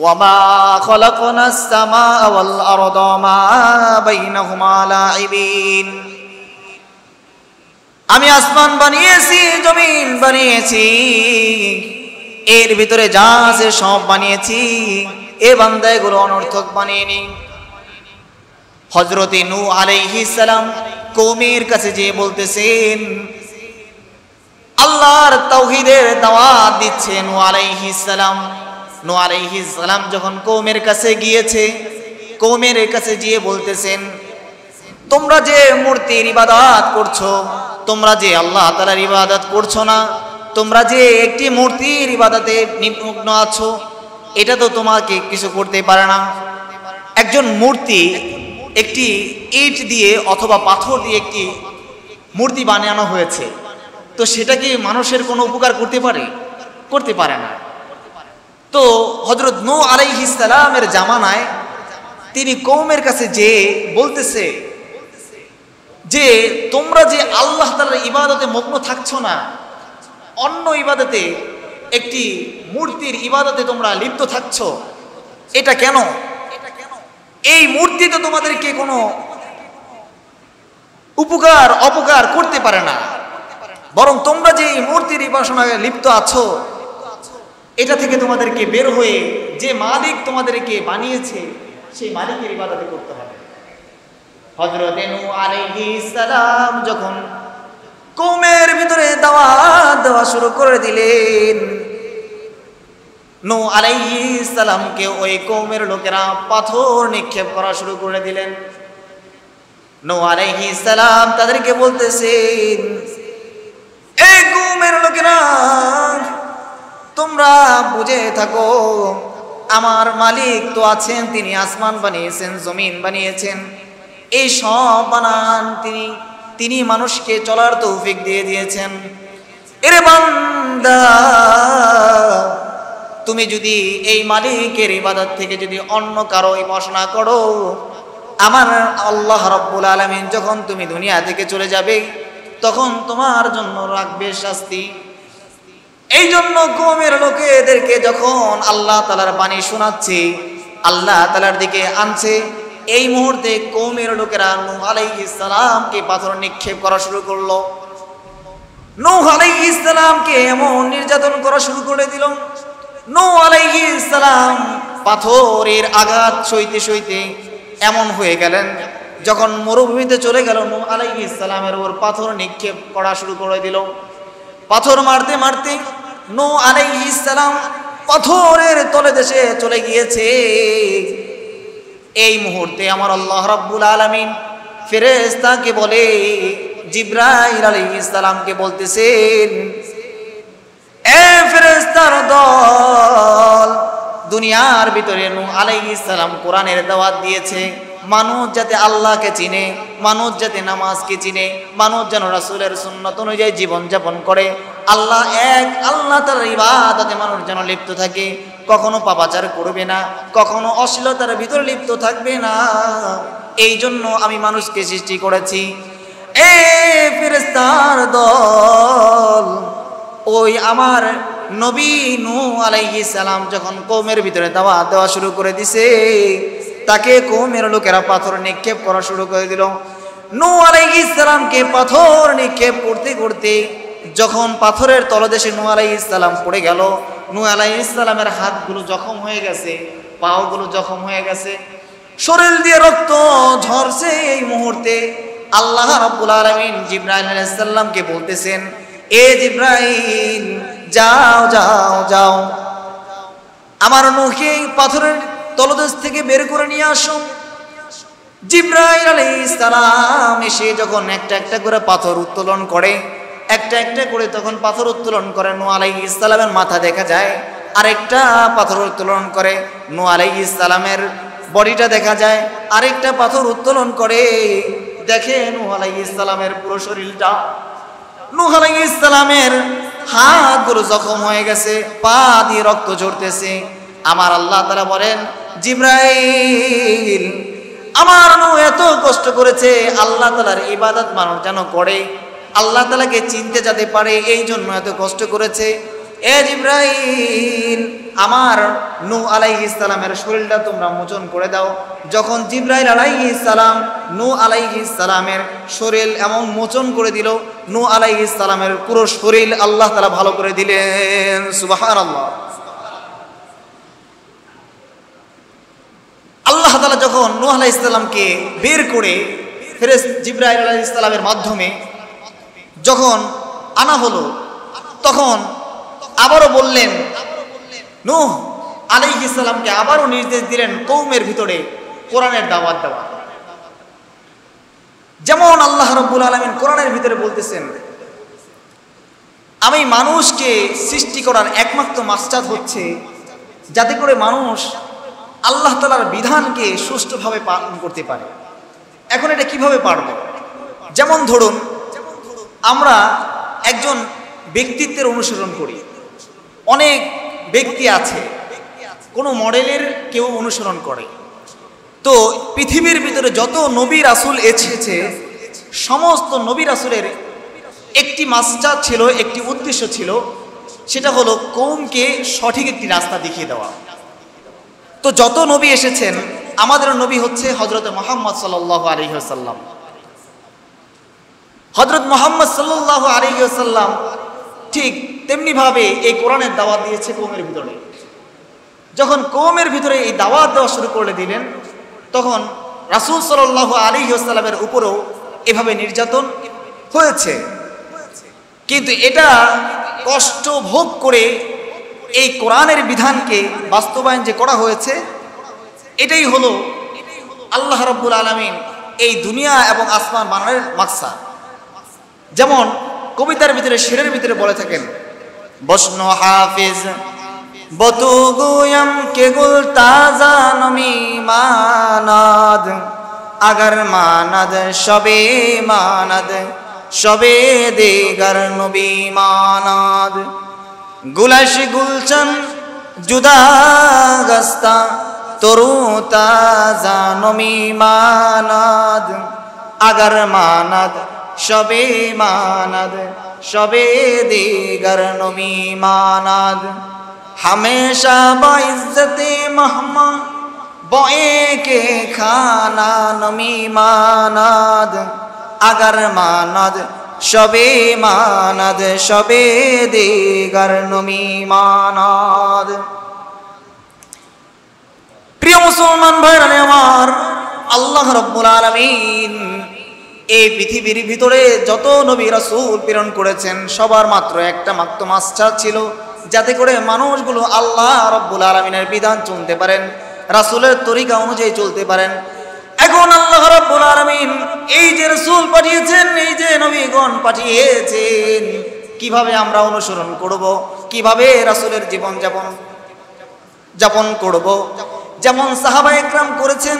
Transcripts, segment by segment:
ওয়ামা খালাকনাস সামাআ ওয়াল আরদা ওয়ামা বাইনাহুমা লাঈবিন। আমি আসমান বানিয়েছি, জমিন বানিয়েছি, এর ভিতরে যা আছে সব বানিয়েছি, এ বান্দা এগুলো অনর্থক বানিয়েনি। হযরতে নূহ আলাইহিস সালাম কওমের কাছে যে বলতেছেন, আল্লাহর তাওহীদের দাওয়াত দিচ্ছেন নূহ আলাইহিস সালাম। নূহ আলাইহিস সালাম যখন কওমের কাছে গিয়েছে, কওমের কাছে গিয়ে বলতেছেন, তোমরা যে মূর্তির ইবাদত করছো, তোমরা যে আল্লাহ তাআলার ইবাদত করছো না, তোমরা যে একটি মূর্তির ইবাদতে নিমগ্ন আছো, এটা তো তোমাকে কিছু করতে পারে না। একজন মূর্তি একটি ইট দিয়ে অথবা পাথর দিয়ে একটি মূর্তি বানানো হয়েছে, তো সেটা কি মানুষের কোনো উপকার করতে পারে? করতে পারে না। তো হযরত নূহ আলাইহিস সালামের জামানায় তিনি কওমের কাছে যে বলতেছে যে তোমরা যে আল্লাহ তাআলার ইবাদতে মগ্ন থাকছো না, অন্য ইবাদতে, একটি মূর্তির ইবাদতে তোমরা লিপ্ত থাকছো, এটা কেন? এই মূর্তি তো তোমাদেরকে কোনো উপকার অপকার করতে পারে না, বরং তোমরা যে এই মূর্তির উপাসনায় লিপ্ত আছো, এটা থেকে তোমাদেরকে বের হয়ে যে মালিক তোমাদেরকে বানিয়েছে সেই মালিকের ইবাদত করতে হবে। হযরত নূহ আলাইহিস সালাম যখন কওমের ভিতরে দাওয়াত দেওয়া শুরু করে দিলেন, নূহ আলাইহিস সালামকে ওই কওমের লোকেরা পাথর নিক্ষেপ করা শুরু করে দিলেন। নূহ আলাইহিস সালাম তাদেরকে বলতেছেন, এই কওমের লোকেরা, তোমরা বুঝে থাকো, আমার মালিক তো আছেন, তিনি আসমান বানিয়েছেন, জমিন বানিয়েছেন, এই সব বানান তিনি মানুষকে চলার তৌফিক দিয়ে দিয়েছেন। এরে বান্দা, তুমি যদি এই মালিকের ইবাদত থেকে যদি অন্য কারো উপাসনা করো, আমার আল্লাহ রাব্বুল আলামিন যখন তুমি দুনিয়া থেকে চলে যাবে, তখন তোমার জন্য রাখবে শাস্তি। এই জন্য কওমের লোকেদেরকে যখন আল্লাহ তাআলার বাণী শোনাচ্ছে, আল্লাহ তাআলার দিকে আনছে, এই মুহূর্তে কওমের লোকেরা নূহ আলাইহিস সালামকে পাথর নিক্ষেপ করা শুরু করলো। নূহ আলাইহিস সালামকে এমন নির্যাতন করা শুরু করে দিল, নূহ আলাইহিস সালাম পাথরের আঘাত সইতে সইতে এমন হয়ে গেলেন, যখন মরুভূমিতে চলে গেল, নূহ আলাইহিস সালামের উপর পাথর নিক্ষেপ করা শুরু করে দিল। পাথর মারতে মারতে নূহ আলাইহিস সালাম পাথরের তলদেশে চলে গিয়েছে। এই মুহূর্তে আমার আল্লাহ রাব্বুল আলামিন ফেরেশতাকে বলে, জিবরাইল আলাইহিস সালামকে বলতেছেন, এ ফেরেশতার দল, দুনিয়ার ভিতরে নূহ আলাইহিস সালাম কোরআনের দাওয়াত দিয়েছে, মানুষ যাতে আল্লাহকে চিনে, মানুষ যাতে নামাজকে চিনে, মানুষ যেন রাসূলের সুন্নাত অনুযায়ী জীবন যাপন করে, আল্লাহ এক, আল্লাহ তাআলার ইবাদতে মানুষ যেন লিপ্ত থাকে, কখনো পাপাচার করবে না, কখনো অশ্লীলতার ভিতরে লিপ্ত থাকবে না। এই জন্য আমি মানুষকে সৃষ্টি করেছি। এ ফেরেশতার দল, ওই আমার নবী নূহ আলাইহিস সালাম যখন কওমের ভিতরে দাওয়াত দেওয়া শুরু করে দিছে, তাকে কওমের লোকেরা পাথর নিক্ষেপ করা শুরু করে দিল। নূহ আলাইহিস সালামকে পাথর নিক্ষেপ করতে করতে যখন পাথরের তলদেশে নূহ আলাইহিস সালাম পড়ে গেল, নূহ আলাইহিস সালামের হাতগুলো জখম হয়ে গেছে, পাগুলো জখম হয়ে গেছে, শরীর দিয়ে রক্ত ঝরছে। এই মুহূর্তে আল্লাহ রাব্বুল আলামিন জিবরাইল আলাইহিস সালামকে বলতেছেন, এ জিবরাইল, যাও যাও যাও, আমার নূহকে পাথরের তলদেশ থেকে বের করে নিয়ে আসো। জিবরাইল আলাইহিস সালাম এসে যখন একটা একটা করে পাথর উত্তোলন করে, একটা একটা করে তখন পাথর উত্তোলন করে, নূহ আলাইহিস সালামের মাথা দেখা যায়, আরেকটা পাথর উত্তোলন করে নূহ আলাইহিস সালামের বডিটা দেখা যায়, আরেকটা পাথর উত্তোলন করে দেখে নূহ আলাইহিস সালামের পুরো শরীরটা। নূহ আলাইহিস সালামের হাতগুলো জখম হয়ে গেছে, পা দিয়ে রক্ত ঝরতেছে। আমার আল্লাহ তাআলা বলেন, জিবরাইল, আমার নূহ এত কষ্ট করেছে আল্লাহ তাআলার ইবাদত মানুষ যেন করে, আল্লাহ তাআলাকে চিনতে যাতে পারে, এই জন্য এত কষ্ট করেছে। এ জিবরাইল, আমার নূহ আলাইহিস সালামের শরীরটা তোমরা মোচন করে দাও। যখন জিবরাইল আলাইহিস সালাম নূহ আলাইহিস সালামের শরীর এমন মোচন করে দিল, নূহ আলাইহিস সালামের পুরো শরীর আল্লাহ তাআলা ভালো করে দিলেন। সুবহানাল্লাহ। আল্লাহ তাআলা যখন নূহ আলাইহিস সালামকে বের করে ফেরেশতা জিবরাইল আলাইহিস সালামের মাধ্যমে যখন আনা হলো, তখন আবারও বললেন, নূহ আলাইহিস সালামকে আবারও নির্দেশ দিলেন কওমের ভিতরে কোরআনের দাওয়াত দেওয়া। যেমন আল্লাহ রাব্বুল আলামিন কোরআনের ভিতরে বলতেছেন, আমি মানুষকে সৃষ্টি করার একমাত্র মাকসাদ হচ্ছে যাতে করে মানুষ আল্লাহ তাআলার বিধানকে সুষ্ঠুভাবে পালন করতে পারে। এখন এটা কিভাবে পারব? যেমন ধরুন, আমরা একজন ব্যক্তিত্বের অনুসরণ করি। অনেক ব্যক্তি আছে, কোনো মডেলের কেউ অনুসরণ করে। তো পৃথিবীর ভিতরে যত নবী রাসূল এসেছে, সমস্ত নবী রাসূলের একটি মাকসাদ ছিল, একটি উদ্দেশ্য ছিল, সেটা হলো কওমকে সঠিক একটি রাস্তা দেখিয়ে দেওয়া। তো যত নবী এসেছেন, আমাদের নবী হচ্ছে হযরত মুহাম্মদ সাল্লাল্লাহু আলাইহি ওয়াসাল্লাম। হযরত মুহাম্মদ সাল্লাল্লাহু আলাইহি ওয়াসাল্লাম ঠিক তেমনিভাবে এই কোরআনের দাওয়াত দিয়েছে কওমের ভিতরে। যখন কওমের ভিতরে এই দাওয়াত দেওয়া শুরু করে দিলেন, তখন রাসূল সাল্লাল্লাহু আলাইহি ওয়াসাল্লামের উপরেও এভাবে নির্যাতন হয়েছে। কিন্তু এটা কষ্ট ভোগ করে এই কোরআনের বিধানকে বাস্তবায়ন যে করা হয়েছে, এটাই হলো আল্লাহ রাব্বুল আলামিন এই দুনিয়া এবং আসমান বানানোর মাকসাদ। যেমন কবিতার ভিতরে, শেরের ভিতরে বলে থাকেন, বসনো হাফিজ বতুগুয়াম কে গুল তাজা নমি মানাদ, আগার মানাদ সবে মানাদ সবে দেগার নবী মানাদ, গুলাশ গুলচন জুদা গস্তা তরু তাজা নমি মানাদ, আগার মানাদ সবে মানাদ সবে দিগার নবী মানাদ, हमेशा बाइज्जते महमा बोए के खाना नमी मानाद, अगर मानाद शबे मानाद शबे दिगर नमी मानाद। प्रिय मुसलमान भाइरा আমার, আল্লাহ রাব্বুল আলামিন এই পৃথিবীর ভিতরে যত নবী রাসূল প্রেরণ করেছেন, সবার মাত্র একটা মাত্র মাকসাদ ছিল, যাতে করে মানুষগুলো আল্লাহ রাব্বুল আলামিনের বিধান চলতে পারেন, রাসূলের তরিকা অনুযায়ী চলতে পারেন। এখন আল্লাহ রাব্বুল আলামিন এই যে রাসূল পাঠিয়েছেন, এই যে নবীগণ পাঠিয়েছেন, কিভাবে আমরা অনুসরণ করব, কিভাবে রাসূলের জীবন যাপন করব। যেমন সাহাবায়ে কেরাম করেছেন,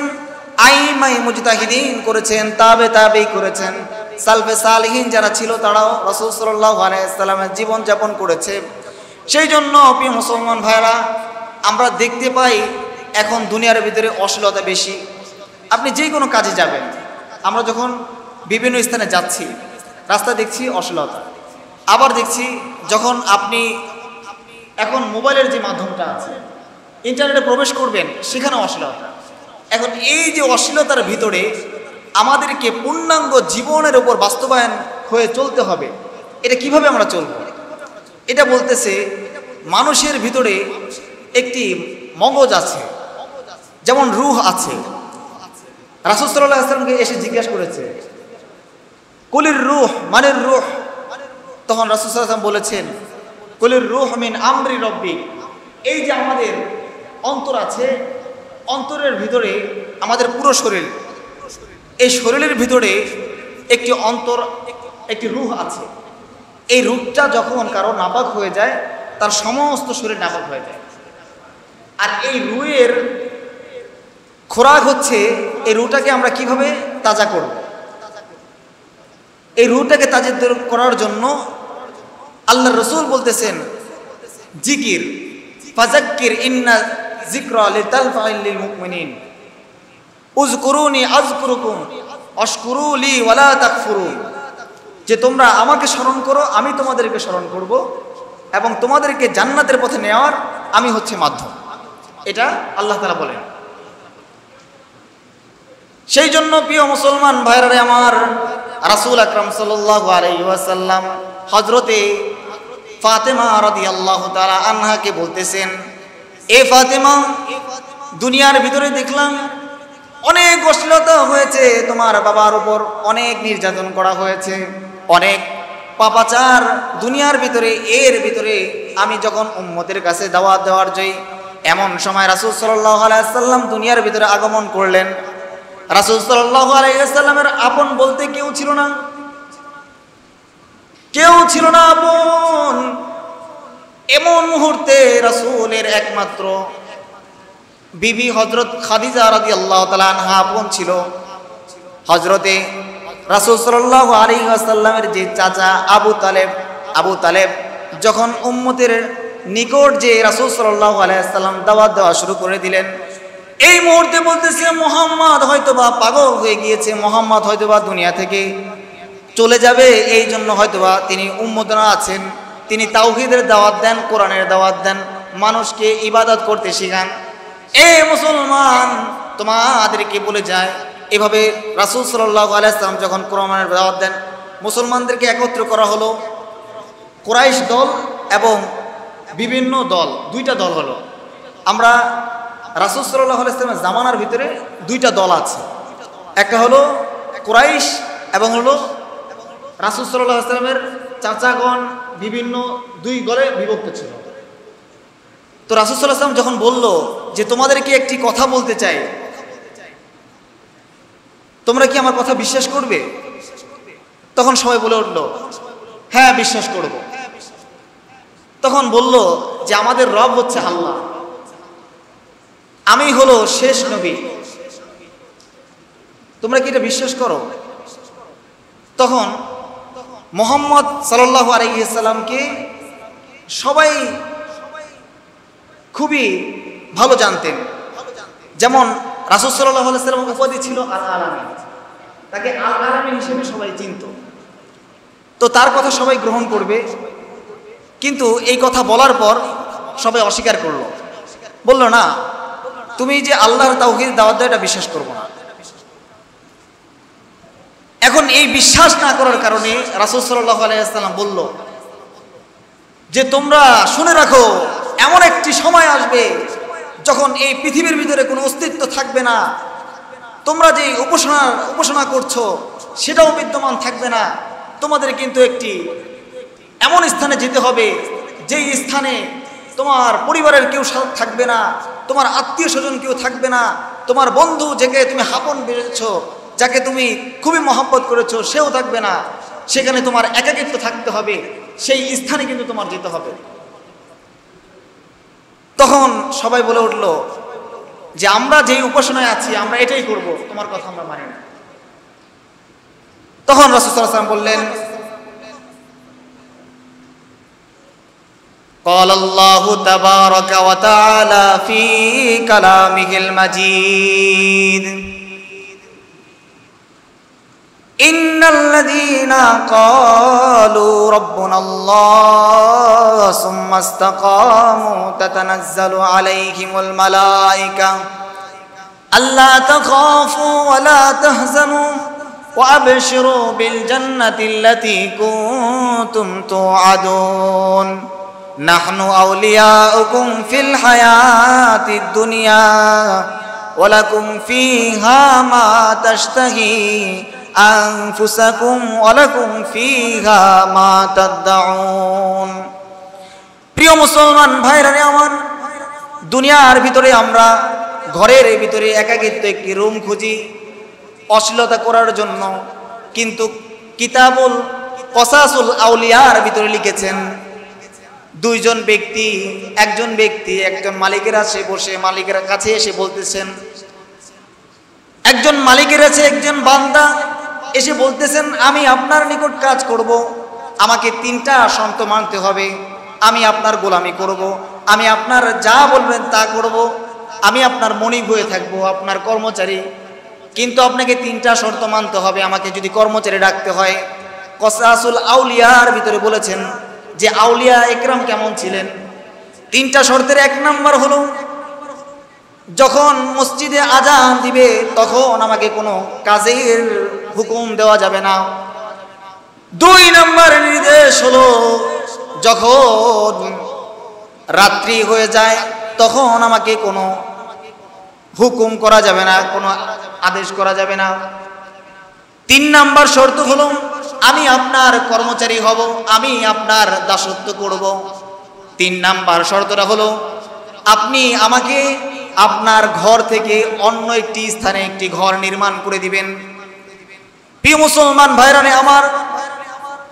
আইমাই মুজতাহিদিন করেছেন, তাবেঈ করেছেন, সালফে সালিহিন যারা ছিল তারাও রাসূল সাল্লাল্লাহু আলাইহি ওয়াসাল্লামের জীবন যাপন করেছে। সেই জন্য প্রিয় মুসলমান ভাইরা, আমরা দেখতে পাই এখন দুনিয়ার ভিতরে অশ্লীলতা বেশি। আপনি যে কোনো কাজে যাবেন, আমরা যখন বিভিন্ন স্থানে যাচ্ছি, রাস্তা দেখছি অশ্লীলতা, আবার দেখছি যখন আপনি এখন মোবাইলের যে মাধ্যমটা আছে, ইন্টারনেটে প্রবেশ করবেন, সেখানে অশ্লীলতা। এখন এই যে অশ্লীলতার ভিতরে আমাদেরকে পূর্ণাঙ্গ জীবনের উপর বাস্তবায়ন হয়ে চলতে হবে, এটা কিভাবে আমরা চলব? এটা বলতেছে মানুষের ভিতরে একটি মগজ আছে, যেমন রূহ আছে। রাসূল সাল্লাল্লাহু আলাইহি ওয়াসাল্লামকে এসে জিজ্ঞাসা করেছে, কুলির রূহ মানির রূহ? তখন রাসূল সাল্লাল্লাহু আলাইহি ওয়াসাল্লাম বলেছেন, কুলির রূহ মিন আমরি রব্বি। এই যে আমাদের অন্তর আছে, অন্তরের ভিতরে আমাদের পুরো শরীর, এই শরীরের ভিতরে একটি অন্তর, একটি রূহ আছে। এই রূহটা যখন কারো নাপাক হয়ে যায়, তার সমস্ত শরীর নাপাক হয়ে যায়। আর এই রূহের খোরাক হচ্ছে, এই রূহটাকে আমরা কিভাবে তাজা করব। এই রূহটাকে তাজা করার জন্য আল্লাহর রাসূল বলতেছেন, জিকির, ফাযাক্কির ইন্না যিকরা লিতানফাইল লিল মুমিনিন, উযকুরুনি আযকুরুকুম ওয়াশকুরু লি ওয়ালা তাকফুরুন। যে তোমরা আমাকে স্মরণ করো, আমি তোমাদেরকে স্মরণ করব, এবং তোমাদেরকে জান্নাতের পথে নেওয়ার আমি হচ্ছে মাধ্যম। এটা আল্লাহ তাআলা বলেন। সেই জন্য প্রিয় মুসলমান ভাইরা আমার, রাসূল আকরাম সাল্লাল্লাহু আলাইহি ওয়াসাল্লাম হযরতে ফাতেমা রাদিয়াল্লাহু তাআলা আনহাকে বলতেছেন, এ ফাতেমা, দুনিয়ার ভিতরে দেখলাম অনেক অশ্লীলতা হয়েছে, তোমার বাবার উপর অনেক নির্যাতন করা হয়েছে, অনেক পাপাচার দুনিয়ার ভিতরে। এর ভিতরে আমি যখন উম্মতের কাছে দাওয়াত দেওয়ার যাই, এমন সময় রাসূল সাল্লাল্লাহু আলাইহি ওয়াসাল্লাম দুনিয়ার ভিতরে আগমন করলেন। রাসূল সাল্লাল্লাহু আলাইহি ওয়াসাল্লামের আপন বলতে কেউ ছিল না, কেউ ছিল না আপন। এমন মুহূর্তে রাসূলের একমাত্র বিবি হযরত খাদিজা রাদিয়াল্লাহু তাআলা আনহা আপন ছিল। হযরতে রাসূল সাল্লাল্লাহু আলাইহি ওয়াসাল্লামের যে চাচা আবু তালেব যখন উম্মতের নিকট যে রাসূল সাল্লাল্লাহু আলাইহি ওয়াসাল্লাম দাওয়াত দেওয়া শুরু করে দিলেন, এই মুহূর্তে বলতেছে মুহাম্মদ হয়তোবা পাগল হয়ে গিয়েছে, মুহাম্মদ হয়তোবা দুনিয়া থেকে চলে যাবে, এই জন্য হয়তোবা তিনি উম্মতনা আছেন, তিনি তাওহীদের দাওয়াত দেন, কোরআনের দাওয়াত দেন, মানুষকে ইবাদত করতে শেখান। এ মুসলমান, তোমাদেরকে বলে যায়, এভাবে রাসূল সাল্লাল্লাহু আলাইহি ওয়াসাল্লাম যখন কোরআনের দাওয়াত দেন, মুসলমানদেরকে একত্র করা হলো। কুরাইশ দল এবং বিভিন্ন দল, দুইটা দল হলো। আমরা রাসূল সাল্লাল্লাহু আলাইহি ওয়াসাল্লামের জামানার ভিতরে দুইটা দল আছে, একটা হলো কুরাইশ এবং হলো রাসূল সাল্লাল্লাহু আলাইহি ওয়াসাল্লামের চাচাগণ, বিভিন্ন দুই দলে বিভক্ত ছিল। তো রাসূল সাল্লাল্লাহু আলাইহি ওয়াসাল্লাম যখন বলল যে তোমাদেরকে একটি কথা বলতে চাই, তোমরা কি আমার কথা বিশ্বাস করবে? তখন সবাই বলে উঠল, হ্যাঁ বিশ্বাস করব। তখন বলল যে আমাদের রব হচ্ছে আল্লাহ, আমি হলো শেষ নবী, তোমরা কি এটা বিশ্বাস করো? তখন মুহাম্মদ সাল্লাল্লাহু আলাইহি ওয়াসাল্লামকে সবাই খুবই ভালো জানতেন। যেমন রাসূল সাল্লাল্লাহু আলাইহি ওয়াসাল্লামের উপাধি ছিল আল আলামিন, তাকে আল আলামিন হিসেবে সবাই চিনত। তো তার কথা সবাই গ্রহণ করবে, কিন্তু এই কথা বলার পর সবাই অস্বীকার করলো, বলল না, তুমি যে আল্লাহর তাওহীদ দাওয়াত দাও এটা বিশ্বাস করবো না। এখন এই বিশ্বাস না করার কারণে রাসূল সাল্লাল্লাহু আলাইহি ওয়াসাল্লাম বলল যে তোমরা শুনে রাখো, এমন একটি সময় আসবে যখন এই পৃথিবীর ভিতরে কোনো অস্তিত্ব থাকবে না, তোমরা যে উপাসনা করছো সেটাও বিদ্যমান থাকবে না। তোমাদের কিন্তু একটি এমন স্থানে যেতে হবে যেই স্থানে তোমার পরিবারের কেউ থাকবে না, তোমার আত্মীয় স্বজন কেউ থাকবে না, তোমার বন্ধু যাকে তুমি আপন বেড়েছো, যাকে তুমি খুবই মহব্বত করেছো সেও থাকবে না, সেখানে তোমার একাকিত্ব থাকতে হবে, সেই স্থানে কিন্তু তোমার যেতে হবে। তখন সবাই বলে উঠল যে আমরা যেই উপাসনায় আছি আমরা এটাই করব, তোমার কথা আমরা মানি না। তখন রাসূল সাল্লাল্লাহু আলাইহি ওয়াসাল্লাম বললেন, قال الله تبارك وتعالى في كلامه المجيد إن الذين قالوا ربنا الله ثم استقاموا تتنزل عليهم الملائكة ألا تخافوا ولا تحزنوا وأبشروا بالجنة التي كنتم توعدون نحن أولياؤكم في الحياة الدنيا ولكم فيها ما تشتهي أنفسكم ولكم فيها ما تدعون। প্রিয় মুসলমান ভাইরা আমার, দুনিয়ার ভিতরে আমরা ঘরের ভিতরে একাকিত্ব একটি রুম খুঁজি অশ্লীলতা করার জন্য, কিন্তু কিতাবুল কসাসুল আউলিয়ার ভিতরে লিখেছেন দুইজন ব্যক্তি, একজন মালিকের কাছে বসে মালিকের কাছে এসে বলতেছেন, একজন মালিকের কাছে একজন বান্দা এসে বলতেছেন আমি আপনার নিকট কাজ করব, আমাকে 3টা শর্ত মানতে হবে, আমি আপনার গোলামি করব, আমি আপনার যা বলবেন তা করব, আমি আপনার মনিব হয়ে থাকবো, আপনার কর্মচারী, কিন্তু আপনাকে 3টা শর্ত মানতে হবে আমাকে যদি কর্মচারী ডাকতে হয়। কসাসুল আউলিয়ার ভিতরে বলেছেন যে আউলিয়া একরাম কেমন ছিলেন, তিনটা শর্তের এক নাম্বার হলো, যখন মসজিদে আজান দিবে তখন আমাকে কোনো কাজের হুকুম দেওয়া যাবে না। দুই নাম্বার নির্দেশ হলো, যখন রাত্রি হয়ে যায় তখন আমাকে কোনো হুকুম করা যাবে না, কোনো আদেশ করা যাবে না। তিন নাম্বার শর্ত হলো, আমি আপনার কর্মচারী হব, আমি আপনার দাসত্ব করব। তিন নাম্বার শর্তটা হলো, আপনি আমাকে আপনার ঘর থেকে অন্য একটি স্থানে একটি ঘর নির্মাণ করে দিবেন। প্রিয় মুসলমান ভাইরানে আমার,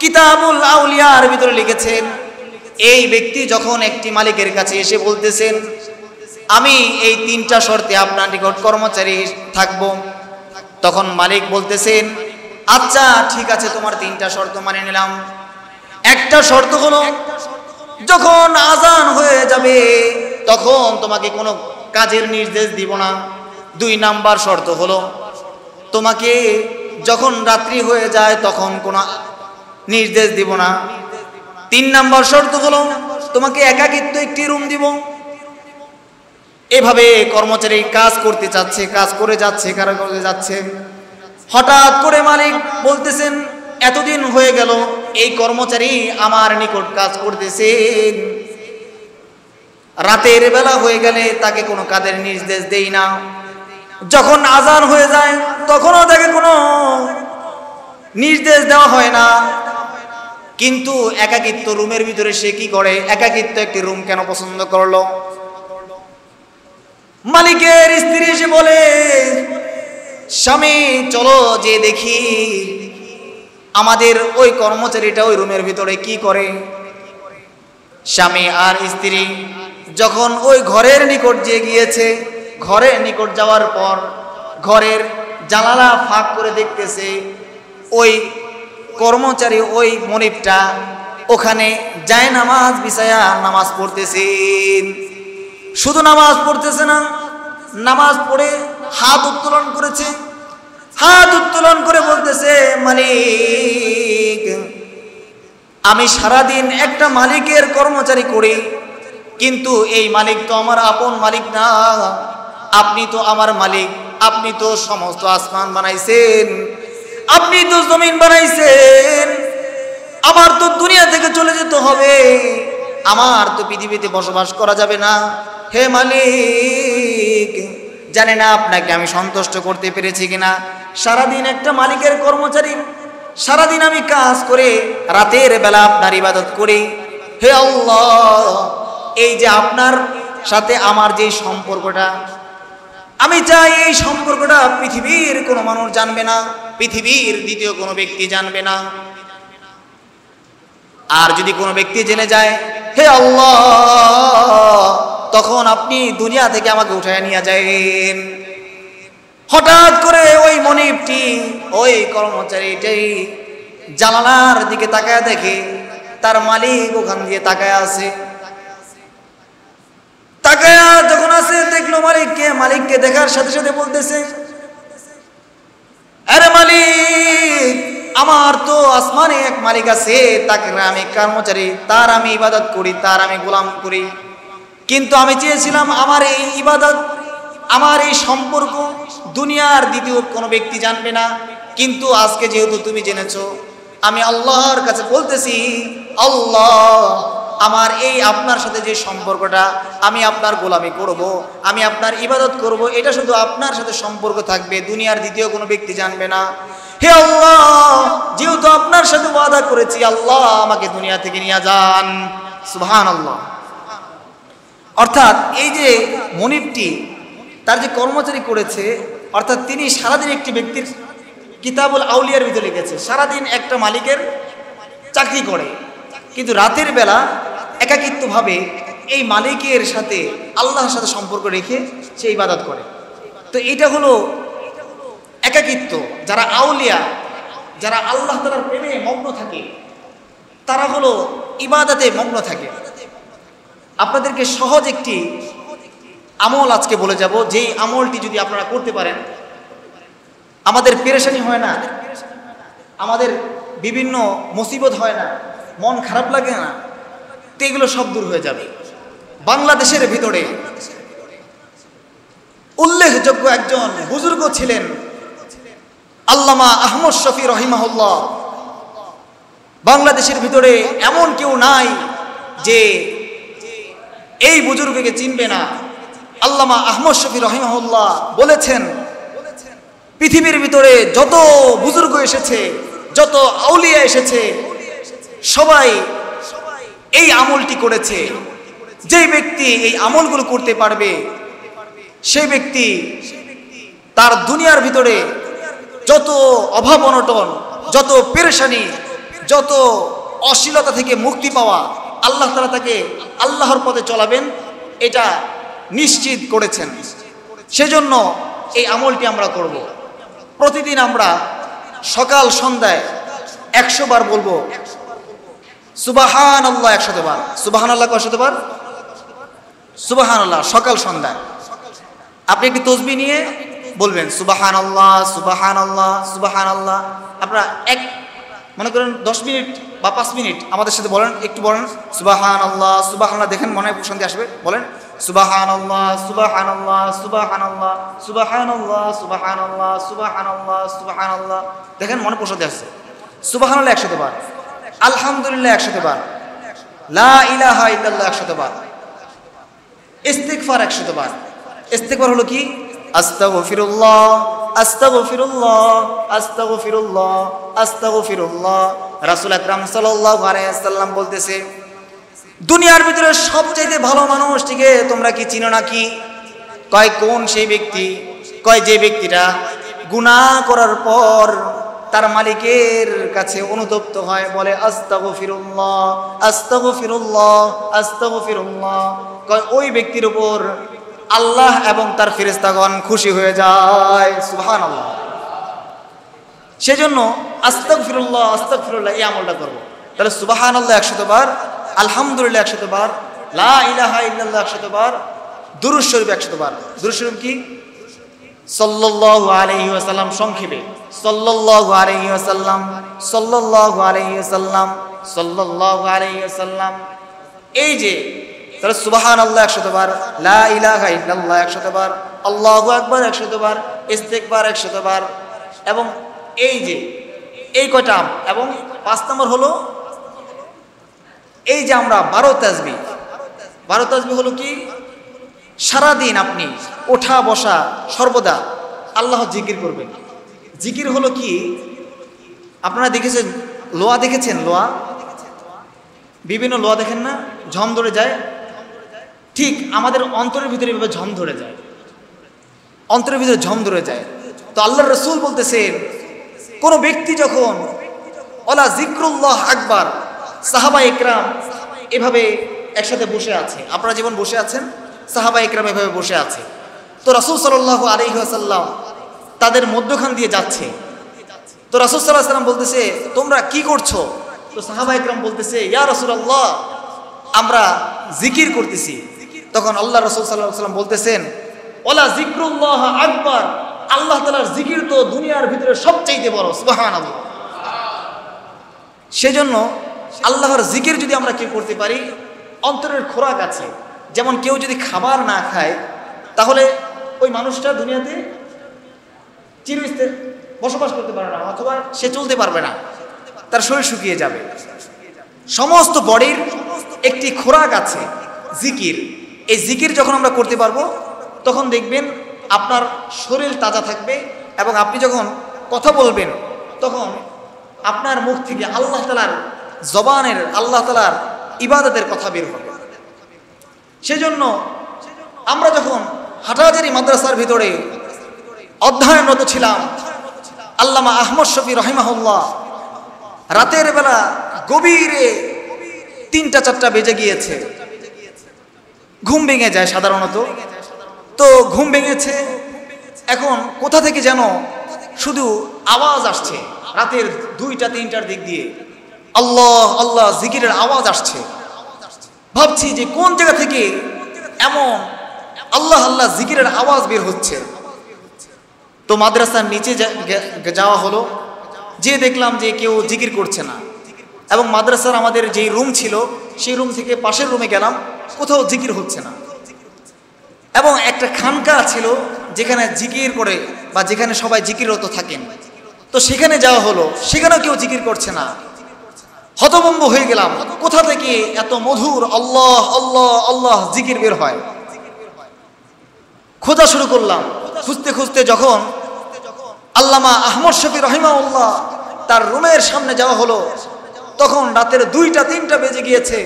কিতাবুল আউলিয়ার ভিতরে লিখেছেন, এই ব্যক্তি যখন একটি মালিকের কাছে এসে বলতেছেন, আমি এই তিনটা শর্তে আপনার নিকট কর্মচারী থাকব, তখন মালিক বলতেছেন, আচ্ছা ঠিক আছে, তোমার তিনটা শর্ত মানে নিলাম। একটা শর্ত হলো, যখন আজান হয়ে যাবে তখন তোমাকে কোনো কাজের নির্দেশ দিব না। দুই নাম্বার শর্ত হলো, তোমাকে যখন রাত্রি হয়ে যায় তখন কোনো নির্দেশ দিব না। তিন নাম্বার শর্ত হলো, তোমাকে একাকিত্ব একটি রুম দিব। এভাবে কর্মচারী কাজ করতে যাচ্ছে, কাজ করে যাচ্ছে, কারো করে যাচ্ছে। হঠাৎ করে মালিক বলতেছেন, এতদিন হয়ে গেল এই কর্মচারী আমার নিকট কাজ করতেছেন, রাতের বেলা হয়ে গেলে তাকে কোনো কাজের নির্দেশ দেই না, যখন আজান হয়ে যায় তখনও তাকে কোনো নির্দেশ দেওয়া হয় না। কিন্তু একাকিত্ব রুমের ভিতরে সে কি করে? একাকিত্ব একটি রুম কেন পছন্দ করলো? মালিকের স্ত্রী এসে বলে, স্বামী চলো যে দেখি আমাদের ওই কর্মচারীটা ওই রুমের ভিতরে কি করে। স্বামী আর স্ত্রী যখন ওই ঘরের নিকট যে গিয়েছে, ঘরের নিকট যাওয়ার পর ঘরের জানালা ফাঁক করে দেখতেছে ওই কর্মচারী, ওই মনিবটা ওখানে যায় নামাজ বিছায়া নামাজ পড়তেছেন। শুধু নামাজ পড়তেছে না, নামাজ পড়ে হাত উত্তোলন করেছে, হাত উত্তোলন করে বলতেছে, মালিক আমি সারাদিন একটা মালিকের কর্মচারী করি, কিন্তু এই মালিক তো আমার আপন মালিক না, আপনি তো আমার মালিক, আপনি তো সমস্ত আসমান বানাইছেন, আপনি তো জমিন বানাইছেন, আমার তো দুনিয়া থেকে চলে যেতে হবে, আমার তো পৃথিবীতে বসবাস করা যাবে না। হে মালিক, জানি না আপনাকে আমি সন্তুষ্ট করতে পেরেছি কিনা। সারাদিন একটা মালিকের কর্মচারী, সারাদিন আমি কাজ করে রাতের বেলা আপনার ইবাদত করি। হে আল্লাহ, এই যে আপনার সাথে আমার যে সম্পর্কটা, আমি চাই এই সম্পর্কটা পৃথিবীর কোনো মানুষ জানবে না, পৃথিবীর দ্বিতীয় কোনো ব্যক্তি জানবে না। আর যদি কোনো ব্যক্তি জেনে যায়, হে আল্লাহ, তখন আপনি দুনিয়া থেকে আমাকে উঠায় নিয়ে যাবেন। হঠাৎ করে ওই মনিবটি, ওই কর্মচারীটাই জানালার দিকে তাকায় দেখে তার মালিক ওখান দিয়ে তাকায় আছে। তাকায় যখন আছে দেখলো মালিককে, মালিককে দেখার সাথে সাথে বলতেছে, আরে মালিক, আমার তো আসমানে এক মালিক আছে, তাকে আমি কর্মচারী, তার আমি ইবাদত করি, তার আমি গোলাম করি, কিন্তু আমি চেয়েছিলাম আমার এই ইবাদত, আমার এই সম্পর্ক দুনিয়ার দ্বিতীয় কোনো ব্যক্তি জানবে না, কিন্তু আজকে যেহেতু তুমি জেনেছো, আমি আল্লাহর কাছে বলতেছি, আল্লাহ আমার এই আপনার সাথে যে সম্পর্কটা, আমি আপনার গোলামি করব, আমি আপনার ইবাদত করব, এটা শুধু আপনার সাথে সম্পর্ক থাকবে, দুনিয়ার দ্বিতীয় কোনো ব্যক্তি জানবে না। হে আল্লাহ, যেহেতু আপনার সাথে ওয়াদা করেছি, আল্লাহ আমাকে দুনিয়া থেকে নিয়ে যান। সুবহানাল্লাহ। অর্থাৎ এই যে মনিবটি তার যে কর্মচারী করেছে, অর্থাৎ তিনি সারাদিন একটি ব্যক্তির, কিতাবুল আউলিয়ার ভিতরে লিখেছে, সারাদিন একটা মালিকের চাকরি করে, কিন্তু রাতের বেলা একাকিত্বভাবে এই মালিকের সাথে, আল্লাহর সাথে সম্পর্ক রেখে সে ইবাদত করে। তো এটা হলো একাকিত্ব। যারা আউলিয়া, যারা আল্লাহ তাআলার প্রেমে মগ্ন থাকে, তারা হলো ইবাদতে মগ্ন থাকে। আপনাদেরকে সহজ একটি আমল আজকে বলে যাব, যেই আমলটি যদি আপনারা করতে পারেন, আমাদের পেরেশানি হয় না, আমাদের বিভিন্ন মুসিবত হয় না, মন খারাপ লাগে না, তো এগুলো সব দূর হয়ে যাবে। বাংলাদেশের ভিতরে উল্লেখযোগ্য একজন বুজুর্গ ছিলেন আল্লামা আহমদ শফি রহিমাহুল্লাহ। বাংলাদেশের ভিতরে এমন কেউ নাই যে এই বুজুর্গকে চিনবে না। আল্লামা আহমদ শফি রহিমাহুল্লাহ বলেছেন, পৃথিবীর ভিতরে যত বুজুর্গ এসেছে, যত আউলিয়া এসেছে, সবাই এই আমলটি করেছে। যে ব্যক্তি এই আমলগুলো করতে পারবে, সেই ব্যক্তি তার দুনিয়ার ভিতরে যত অভাব অনটন, যত পেরেশানি, যত অশ্লীলতা থেকে মুক্তি পাওয়া, আল্লাহ তাআলা তাকে আল্লাহর পথে চলাবেন, এটা নিশ্চিত করেছেন। সেজন্য এই আমলটি আমরা করব। প্রতিদিন আমরা সকাল সন্ধ্যায় 100 বার বলবো সুবহানাল্লাহ, 100 বার। সুবহানাল্লাহ কয়শতবার? সুবহানাল্লাহ সকাল সন্ধ্যায়। আপনি একটি তসবিহ নিয়ে বলবেন সুবহানাল্লাহ সুবহানাল্লাহ সুবহানাল্লাহ। আপনারা মনে করেন 10 মিনিট বা 5 মিনিট আমাদের সাথে বলেন, একটু বলেন সুবহানাল্লাহ সুবহানাল্লাহ, দেখেন মনে প্রশান্তি আসবে। বলেন সুবহানাল্লাহ সুবহানাল্লাহ সুবহানাল্লাহ সুবহানাল্লাহ সুবহানাল্লাহ সুবহানাল্লাহ সুবহানাল্লাহ, দেখেন মনে প্রশান্তি আসছে। সুবহানাল্লাহ 100 বার, আলহামদুলিল্লাহ 100 বার, লা ইলাহা ইল্লাল্লাহ 100 বার, ইস্তিগফার 100 বার। ইস্তিগফার হলো কি? আস্তাগফিরুল্লাহ আস্তাগফিরুল্লাহ আস্তাগফিরুল্লাহ আস্তাগফিরুল্লাহ। রাসূল আকরাম সাল্লাল্লাহু আলাইহি ওয়াসাল্লাম বলতেছে, দুনিয়ার ভিতরে সবচেয়ে ভালো মানুষটিকে তোমরা কি চিনো নাকি? কয় কোন সেই ব্যক্তি? কয় যে ব্যক্তিটা গুনাহ করার পর তার মালিকের কাছে অনুতপ্ত হয়, বলে আস্তাগফিরুল্লাহ আস্তাগফিরুল্লাহ আস্তাগফিরুল্লাহ। কয় ওই ব্যক্তির উপর আল্লাহ এবং তার ফেরেশতাগণ খুশি হয়ে যায়। সুবহানাল্লাহ। সেজন্য আস্তাগফিরুল্লাহ আস্তাগফিরুল্লাহ এই আমলটা করব। তাহলে সুবহানাল্লাহ 100 বার, আলহামদুলিল্লাহ 100 বার, লা ইলাহা ইল্লাল্লাহ 100 বার, দুরূদ শরীফ 100 বার। দুরূদ শরীফ কি? সাল্লাল্লাহু আলাইহি ওয়াসাল্লাম, সংক্ষেপে সাল্লাল্লাহু আলাইহি ওয়াসাল্লাম সাল্লাল্লাহু আলাইহি ওয়াসাল্লাম সাল্লাল্লাহু আলাইহি ওয়াসাল্লাম। এই যে তাহলে সুবহানাল্লাহ 100 বার, লা ইলাহা ইল্লাল্লাহ 100 বার, আল্লাহু আকবার 100 বার, ইস্তিগফার 100 বার। এবং এই যে এই কয়টা, এবং 5 নম্বর হলো এই যে আমরা 12 তাসবিহ। 12 তাসবিহ হলো কি? সারাদিন আপনি ওঠা বসা সর্বদা আল্লাহ জিকির করবেন। জিকির হলো কি? আপনারা দেখেছেন লোহা, দেখেছেন লোহা, বিভিন্ন লোহা দেখেন না, ঝম ধরে যায়। ঠিক আমাদের অন্তরের ভিতরে এভাবে ঝম ধরে যায়, অন্তরের ভিতরে ঝম ধরে যায়। তো আল্লাহর রাসূল বলতেছেন, কোন ব্যক্তি যখন ওয়ালা যিকরুল্লাহ আকবার, সাহাবা ইকরাম এভাবে একসাথে বসে আছে, আপনারা যেমন বসে আছেন, সাহাবা ইকরাম এভাবে বসে আছে। তো রাসূল সাল্লাল্লাহু আলাইহি ওয়াসাল্লাম তাদের মধ্যখান দিয়ে যাচ্ছে। তো রাসূল সাল্লাল্লাহু আলাইহি ওয়াসাল্লাম বলতেছে, তোমরা কি করছো? তো সাহাবা ইকরাম বলতেছে, ইয়া রাসূলুল্লাহ, আমরা জিকির করতেছি। তখন আল্লাহ রাসূল সাল্লাল্লাহু আলাইহি ওয়াসাল্লাম বলতেছেন, ওয়ালা যিকরুল্লাহ আকবার, আল্লাহ তাআলার জিকির তো দুনিয়ার ভিতরে সবচেয়ে বড়। সুবহানাল্লাহ। সেজন্য আল্লাহর জিকির যদি আমরা কেউ করতে পারি, অন্তরের খোরাক আছে। যেমন কেউ যদি খাবার না খায়, তাহলে ওই মানুষটা দুনিয়াতে চিরস্থায়ী বসবাস করতে পারবে না, অথবা সে চলতে পারবে না, তার শরীর শুকিয়ে যাবে। সমস্ত বডির একটি খোরাক আছে জিকির। এই জিকির যখন আমরা করতে পারবো, তখন দেখবেন আপনার শরীর তাজা থাকবে, এবং আপনি যখন কথা বলবেন, তখন আপনার মুখ থেকে আল্লাহ তাআলার জবানের, আল্লাহ তাআলার ইবাদতের কথা বের হবে। সেজন্য আমরা যখন হাটহাজারী মাদ্রাসার ভিতরে অধ্যয়নরত ছিলাম, আল্লামা আহমদ শফি রহিমাহুল্লাহ রাতের বেলা গভীরে 3টা-4টা বেজে গিয়েছে, ঘুম ভেঙে যায় সাধারণত। তো ঘুম ভেঙেছে, এখন কোথা থেকে যেন শুধু আওয়াজ আসছে, রাতের 2টা-3টার দিক দিয়ে আল্লাহ আল্লাহ জিকিরের আওয়াজ আসছে। ভাবছি যে কোন জায়গা থেকে এমন আল্লাহ আল্লাহ জিকিরের আওয়াজ বের হচ্ছে। তো মাদ্রাসার নিচে যাওয়া হলো, যে দেখলাম যে কেউ জিকির করছে না। এবং মাদ্রাসার আমাদের যেই রুম ছিল, সেই রুম থেকে পাশের রুমে গেলাম, কোথাও জিকির হচ্ছে না। এবং একটা খানকা ছিল যেখানে জিকির করে বা যেখানে সবাই জিকিররত থাকেন, তো সেখানে যাওয়া হলো, সেখানেও কেউ জিকির করছে না। হতভম্ব হয়ে গেলাম, কোথা থেকে এত মধুর আল্লাহ আল্লাহ আল্লাহ জিকির বের হয়। খোঁজা শুরু করলাম, খুঁজতে খুঁজতে যখন আল্লামা আহমদ শফি রহিমাহুল্লাহ তার রুমের সামনে যাওয়া হলো, তখন রাতের 2টা-3টা বেজে গিয়েছে।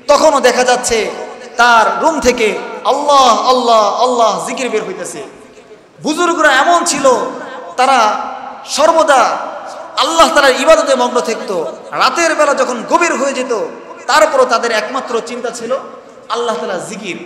তখনও দেখা যাচ্ছে তার রুম থেকে আল্লাহ আল্লাহ আল্লাহ জিকির বের হইতেছে। বুজুর্গরা এমন ছিল, তারা সর্বদা আল্লাহ তাআলার ইবাদতে মগ্ন থাকতো। রাতের বেলা যখন গভীর হয়ে যেত, তারপরও তাদের একমাত্র চিন্তা ছিল আল্লাহ তাআলার জিকির।